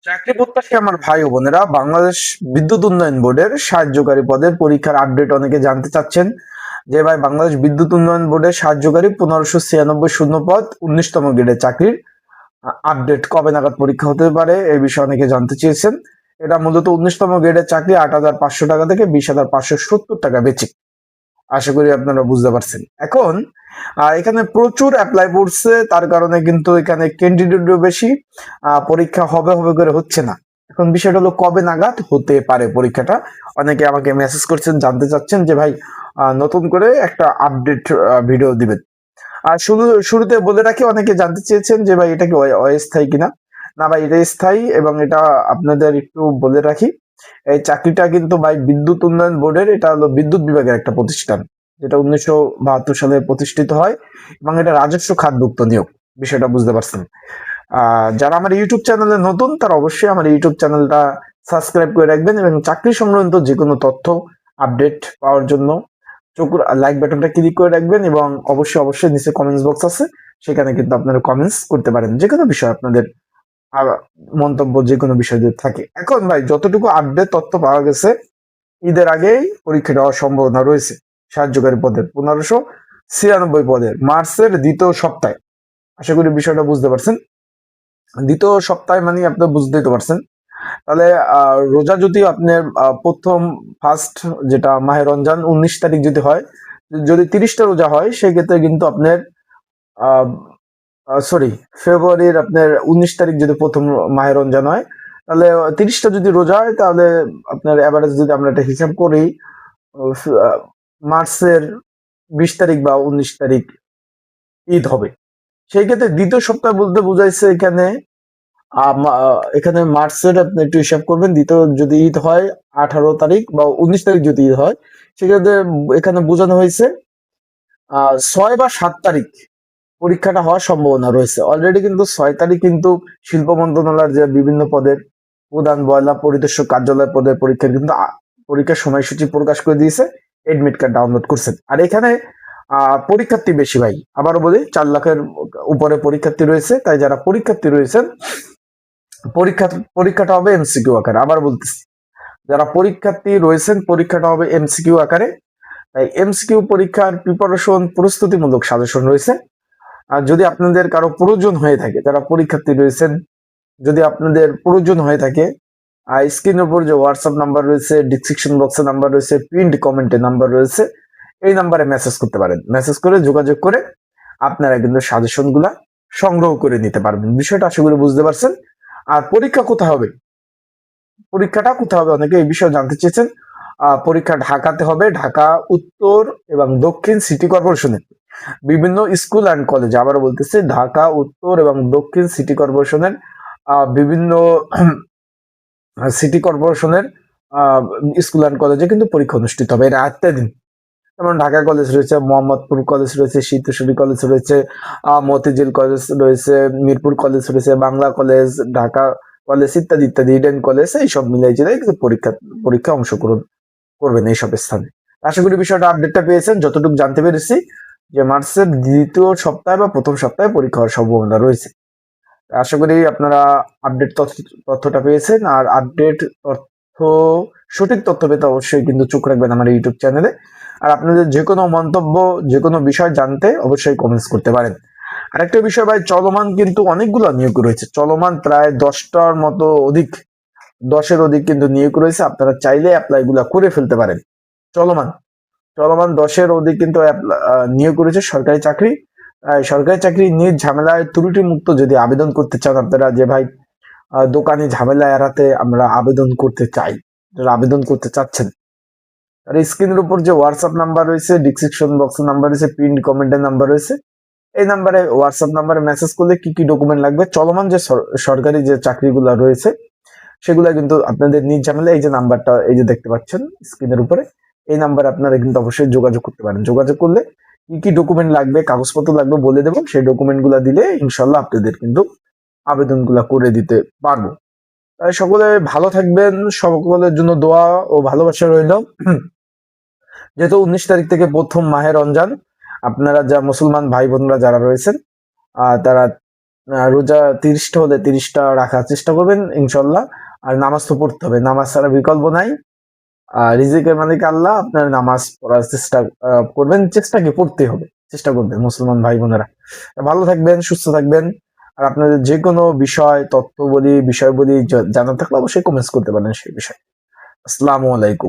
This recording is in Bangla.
চাকরি প্রত্যাশী আমার ভাই ও বোনেরা, বাংলাদেশ বিদ্যুৎ উন্নয়ন বোর্ডের সাহায্যকারী পদের পরীক্ষার আপডেট অনেকে জানতে চাচ্ছেন যে ভাই বাংলাদেশ বিদ্যুৎ উন্নয়ন বোর্ডের সাহায্যকারী 1596 শূন্য পদ 19তম গ্রেডের চাকরির আপডেট কবে নাগাদ পরীক্ষা হতে পারে এই বিষয়ে অনেকে জানতে চেয়েছেন। এটা মূলত 19তম গ্রেডের চাকরি 8,500 টাকা থেকে 20,570 টাকা বেচিক। আশা করি আপনারা বুঝতে পারছেন। এখন এখানে প্রচুর অ্যাপ্লাই পড়ছে, তার কারণে কিন্তু এখানে ক্যান্ডিডেটও বেশি, পরীক্ষা হবে হবে করে হচ্ছে না। এখন বিষয়টা হলো কবে নাগাদ হতে পারে পরীক্ষাটা। অনেকে আমাকে মেসেজ করছেন, জানতে চাচ্ছেন যে ভাই নতুন করে একটা আপডেট ভিডিও দিবেন। আর শুরুতে বলে রাখি, অনেকে জানতে চেয়েছেন যে ভাই এটা কি অস্থায়ী কিনা। না ভাই, এটা স্থায়ী, এবং এটা আপনাদের একটু বলে রাখি, এই চাকরিটা কিন্তু ভাই বিদ্যুৎ উন্নয়ন বোর্ডের, এটা হলো বিদ্যুৎ বিভাগের একটা প্রতিষ্ঠান, যেটা 1972 সালে প্রতিষ্ঠিত হয়, এবং এটা রাজস্ব খাতভুক্ত নিয়োগ। বিষয়টা বুঝতে পারছেন। যারা আমার ইউটিউব চ্যানেলে নতুন, তারা অবশ্যই আমার ইউটিউব চ্যানেলটা সাবস্ক্রাইব করে রাখবেন, এবং চাকরি সংক্রান্ত যে কোনো তথ্য আপডেট পাওয়ার জন্য চোখ লাইক বাটনটা ক্লিক করে রাখবেন, এবং অবশ্যই অবশ্যই নিচে কমেন্টস বক্স আছে, সেখানে কিন্তু আপনারা কমেন্টস করতে পারেন যে কোনো বিষয়, আপনাদের মন্তব্য যে কোনো বিষয় যদি থাকে। এখন ভাই যতটুকু আপডেট তথ্য পাওয়া গেছে, ঈদের আগেই পরীক্ষা দেওয়ার সম্ভাবনা রয়েছে সাহায্যকারী পদের 1596 পদের মার্চের দ্বিতীয় সপ্তাহে। আশা করি বিষয়টা বুঝতে পারছেন। দ্বিতীয় সপ্তাহে মানে আপনি বুঝতেই তো পারছেন। তাহলে রোজা যদি আপনার প্রথম ফার্স্ট যেটা মাহে রমজান 19 তারিখ যদি হয়, যদি 30টা রোজা হয়, সেক্ষেত্রে কিন্তু আপনার সরি ফেব্রুয়ারির আপনার 19 তারিখ যদি প্রথম মাহে রমজান হয়, তাহলে 30টা যদি রোজা হয়, তাহলে আপনার অ্যাভারেজ যদি আমরা একটা হিসাব করি, মার্চের 20 তারিখ বা 19 তারিখ ঈদ হবে। সেই ক্ষেত্রে দ্বিতীয় সপ্তাহ বলতে বোঝাইছে এখানে এখানে মার্চের আপনি একটু হিসাব করবেন, দ্বিতীয় যদি ঈদ হয় 18 তারিখ বা 19 তারিখ যদি ঈদ হয়, সেক্ষেত্রে এখানে বোঝানো হয়েছে 6 বা 7 তারিখ পরীক্ষাটা হওয়ার সম্ভাবনা রয়েছে। অলরেডি কিন্তু 6 তারিখ কিন্তু শিল্প মন্ত্রণালয়ের যে বিভিন্ন পদের প্রধান বয়লা পরিদর্শক কার্যালয় পদের পরীক্ষার কিন্তু পরীক্ষার সময়সূচি প্রকাশ করে দিয়েছে, এডমিট কার্ড ডাউনলোড করছেন। আর এখানে পরীক্ষার্থী বেশি ভাই, আবারও বলি 4 লাখের উপরে পরীক্ষার্থী রয়েছে। তাই যারা পরীক্ষার্থী রয়েছেন, পরীক্ষাটা হবে এমসিকিউ আকারে। আবার বলতেছি, যারা পরীক্ষার্থী রয়েছেন, পরীক্ষাটা হবে এমসিকিউ আকারে। তাই এমসিকিউ পরীক্ষার প্রিপারেশন প্রস্তুতিমূলক সাজেশন রয়েছে। আর যদি আপনাদের কারো প্রয়োজন হয়ে থাকে, যারা পরীক্ষার্থী রয়েছেন, যদি আপনাদের প্রয়োজন হয়ে থাকে, স্ক্রিনের উপর যে হোয়াটসঅ্যাপ নাম্বার রয়েছে, ডিসক্রিপশন বক্সে নাম্বার রয়েছে, পিন্ড কমেন্টে নাম্বার রয়েছে, এই নাম্বারে মেসেজ করতে পারেন। মেসেজ করে যোগাযোগ করে আপনারা কিন্তু সাজেশন গুলা সংগ্রহ করে নিতে পারবেন। বিষয়টা আশা করি বুঝতে পারছেন। আর পরীক্ষা কোথায় হবে, পরীক্ষাটা কোথায় হবে, অনেকে এই বিষয়ে জানতে চেয়েছেন। পরীক্ষা ঢাকাতে হবে। ঢাকা উত্তর এবং দক্ষিণ সিটি কর্পোরেশনের বিভিন্ন স্কুল অ্যান্ড কলেজ, আবারও বলতেছি, ঢাকা উত্তর এবং দক্ষিণ সিটি কর্পোরেশনের বিভিন্ন সিটি কর্পোরেশনের স্কুল অ্যান্ড কলেজে কিন্তু পরীক্ষা অনুষ্ঠিত হবে। এর 8টা দিন, যেমন ঢাকা কলেজ রয়েছে, মোহাম্মদপুর কলেজ রয়েছে, শীতশ্বরী কলেজ রয়েছে, মতিঝিল কলেজ রয়েছে, মিরপুর কলেজ রয়েছে, বাংলা কলেজ, ঢাকা কলেজ, ইত্যাদি ইত্যাদি, ইডেন কলেজ, এইসব মিলিয়ে জিলে কিন্তু পরীক্ষা অংশগ্রহণ করবেন এইসব স্থানে। আশা করি বিষয়টা আপডেটটা পেয়েছেন। যতটুকু জানতে পেরেছি যে মার্চের দ্বিতীয় সপ্তাহে বা প্রথম সপ্তাহে পরীক্ষা হওয়ার সম্ভাবনা রয়েছে। আশা করি আপনারা আপডেট তথ্যটা পেয়েছেন। আর আপডেট তথ্য, সঠিক তথ্য পেতে অবশ্যই কিন্তু চোখ রাখবেন আমার ইউটিউব চ্যানেলে। আর আপনাদের যে কোনো মন্তব্য, যে কোনো বিষয় জানতে অবশ্যই কমেন্টস করতে পারেন। আরেকটা বিষয় ভাই, চলমান কিন্তু অনেকগুলো নিয়োগ রয়েছে, চলমান প্রায় 10টার মতো অধিক, 10-এর অধিক কিন্তু নিয়োগ রয়েছে। আপনারা চাইলে অ্যাপ্লাই গুলা করে ফেলতে পারেন। চলমান চলমান 10-এর অধিক কিন্তু নিয়োগ করেছে সরকারি চাকরি। সরকারি চাকরি নিজ ঝামেলায় ত্রুটি মুক্ত যদি আবেদন করতে চান আপনারা, যে ভাই দোকানে ঝামেলা এড়াতে আমরা আবেদন করতে চাই, যারা আবেদন করতে চাচ্ছেন, আর স্ক্রিনের উপর যে হোয়াটসঅ্যাপ নাম্বার রয়েছে, ডিসক্রিপশন বক্সের নাম্বার রয়েছে, পিন কমেন্টের নাম্বার রয়েছে, এই নাম্বারে হোয়াটসঅ্যাপ নাম্বারে মেসেজ করলে কি কি ডকুমেন্ট লাগবে, চলমান যে সরকারি যে চাকরিগুলো রয়েছে, সেগুলা কিন্তু আপনাদের নিজ ঝামেলা, এই যে নাম্বারটা এই যে দেখতে পাচ্ছেন স্ক্রিনের উপরে, এই নাম্বারে আপনারা কিন্তু অবশ্যই যোগাযোগ করতে পারেন। যোগাযোগ করলে কি কি ডকুমেন্ট লাগবে, কাগজপত্র লাগবে বলে দেবো, সেই ডকুমেন্ট গুলা দিলে ইনশাল্লাহ আপনাদের কিন্তু আবেদন গুলা করে দিতে পারবো। তাই সকলে ভালো থাকবেন, সকলের জন্য দোয়া ও ভালোবাসা রইল। যেহেতু 19 তারিখ থেকে প্রথম মাহে রমজান, আপনারা যা মুসলমান ভাই বোনরা যারা রয়েছেন, তারা রোজা 30টা হলে 30টা রাখার চেষ্টা করবেন ইনশাল্লাহ। আর নামাজ তো পড়তে হবে, নামাজ ছাড়া বিকল্প নাই। রিজিকের মালিক আল্লাহ, আপনার নামাজ পড়ার চেষ্টা করবেন, চেষ্টা কি পড়তে হবে, চেষ্টা করবেন মুসলমান ভাই বোনেরা। ভালো থাকবেন, সুস্থ থাকবেন। আর আপনাদের যে কোনো বিষয়, তথ্য বলি, বিষয় বলি জানা থাকলে অবশ্যই কমেন্টস করতে পারেন সেই বিষয়ে। আসসালামু আলাইকুম।